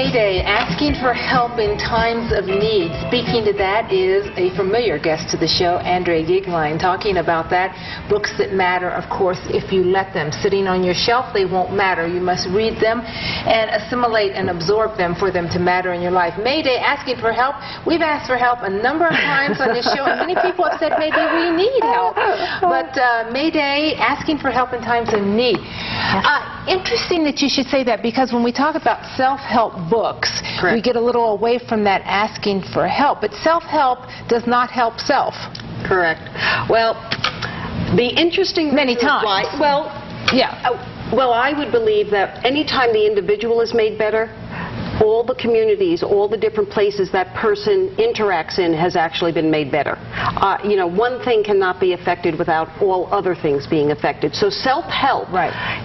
Mayday, asking for help in times of need. Speaking to that is a familiar guest to the show, Andrea Goeglein, talking about that. Books that matter, of course, if you let them. Sitting on your shelf, they won't matter. You must read them and assimilate and absorb them for them to matter in your life. Mayday, asking for help. We've asked for help a number of times on this show, and many people have said maybe we need help. But Mayday, asking for help in times of need. Interesting that you should say that, because when we talk about self-help books, Correct. we get a little away from that asking for help. But self-help does not help self. Correct. Well, the interesting Many reason times. why, well, I would believe that anytime the individual is made better, all the communities, all the different places that person interacts in has actually been made better. You know, one thing cannot be affected without all other things being affected. So self-help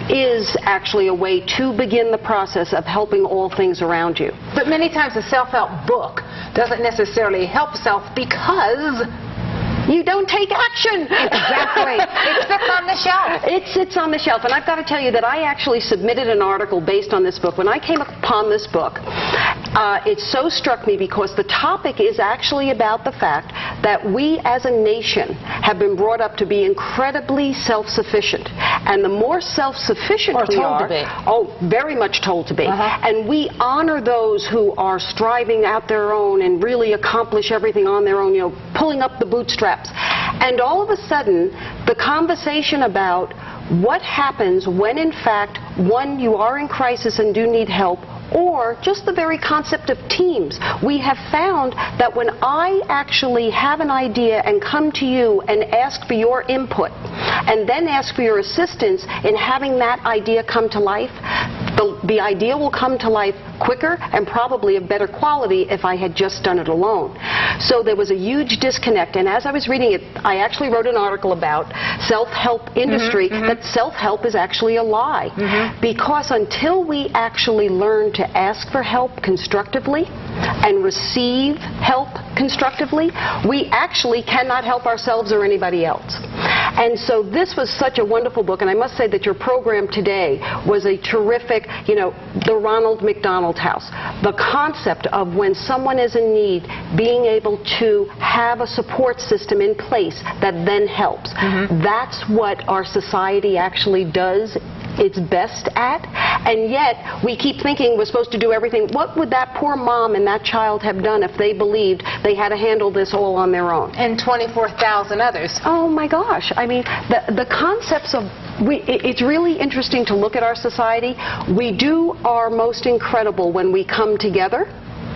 is actually a way to begin the process of helping all things around you. But many times a self-help book doesn't necessarily help self because you don't take action. Exactly. It sits on the shelf. It sits on the shelf. And I've got to tell you that I actually submitted an article based on this book. When I came upon this book, it so struck me because the topic is actually about the fact that we as a nation have been brought up to be incredibly self-sufficient. And the more self-sufficient we are, very much told to be. And we honor those who are striving out their own and really accomplish everything on their own, you know, pulling up the bootstraps. And all of a sudden, the conversation about what happens when, in fact, one, you are in crisis and do need help, or just the very concept of teams. We have found that when I actually have an idea and come to you and ask for your input, and then ask for your assistance in having that idea come to life, the idea will come to life quicker and probably of better quality if I had just done it alone. So there was a huge disconnect, and as I was reading it, I actually wrote an article about self-help industry, that self-help is actually a lie. Because until we actually learn to ask for help constructively and receive help constructively, we actually cannot help ourselves or anybody else. And so this was such a wonderful book, and I must say that your program today was a terrific, you know, the Ronald McDonald House. The concept of when someone is in need, being able to have a support system in place that then helps. That's what our society actually does its best at, and yet we keep thinking we're supposed to do everything. What would that poor mom and that child have done if they believed they had to handle this all on their own? And 24,000 others. Oh my gosh. I mean, the concepts of, it's really interesting to look at our society. We do our most incredible when we come together,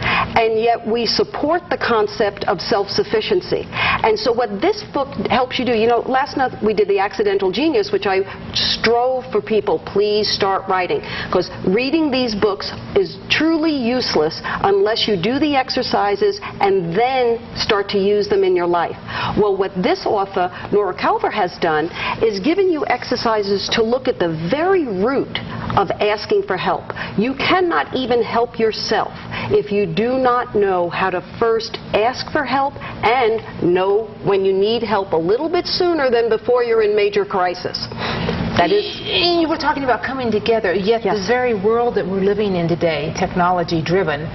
and yet we support the concept of self-sufficiency. And so what this book helps you do, you know, last night we did The Accidental Genius, which I strove for people, please start writing. Because reading these books is truly useless unless you do the exercises and then start to use them in your life. Well, what this author, Nora Culver, has done is given you exercises to look at the very root of asking for help. You cannot even help yourself if you do not know how to first ask for help and know when you need help a little bit sooner than before you're in major crisis. That is... You were talking about coming together, yet the very world that we're living in today, technology-driven,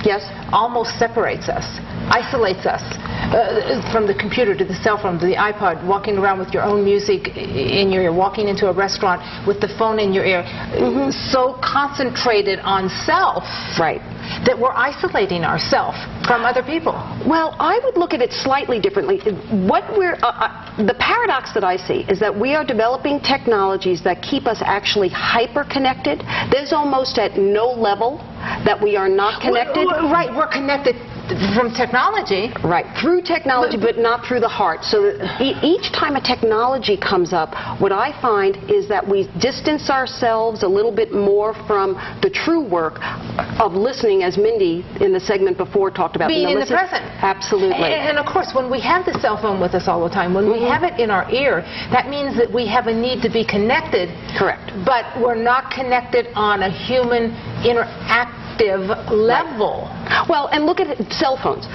almost separates us, isolates us. From the computer to the cell phone to the iPod, walking around with your own music in your ear, walking into a restaurant with the phone in your ear, so concentrated on self that we're isolating ourselves from other people. Well, I would look at it slightly differently. What the paradox that I see is that we are developing technologies that keep us actually hyper-connected. There's almost at no level that we are not connected. Right, we're connected from technology. Right, through technology, but not through the heart. So each time a technology comes up, what I find is that we distance ourselves a little bit more from the true work of listening, as Mindy in the segment before talked about. Being in the present. Absolutely. And of course, when we have the cell phone with us all the time, when we have it in our ear, that means that we have a need to be connected. Correct. But we're not connected on a human interactive level. Well, and look at it, cell phones.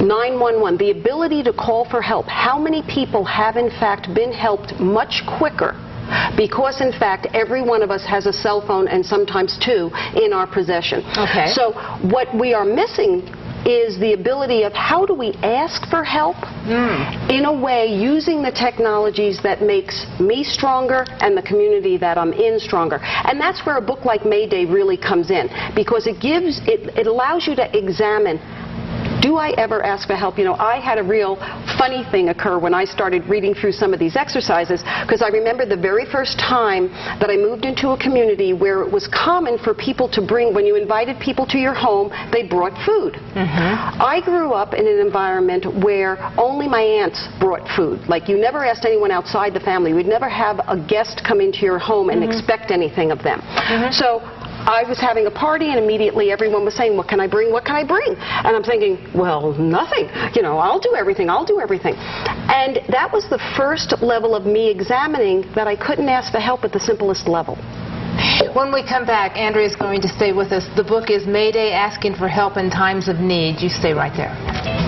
911, the ability to call for help. How many people have in fact been helped much quicker because in fact every one of us has a cell phone and sometimes two in our possession. Okay. So what we are missing is the ability of how do we ask for help in a way using the technologies that makes me stronger and the community that I'm in stronger. And that's where a book like Mayday really comes in, because it allows you to examine, do I ever ask for help? You know, I had a real funny thing occur when I started reading through some of these exercises, because I remember the very first time that I moved into a community where it was common for people to bring, when you invited people to your home, they brought food. I grew up in an environment where only my aunts brought food. Like, you never asked anyone outside the family. We'd never have a guest come into your home and expect anything of them. So I was having a party, and immediately everyone was saying, what can I bring, what can I bring? And I'm thinking, well, nothing. You know, I'll do everything, I'll do everything. And that was the first level of me examining that I couldn't ask for help at the simplest level. When we come back, Andrea is going to stay with us. The book is Mayday, Asking for Help in Times of Need. You stay right there.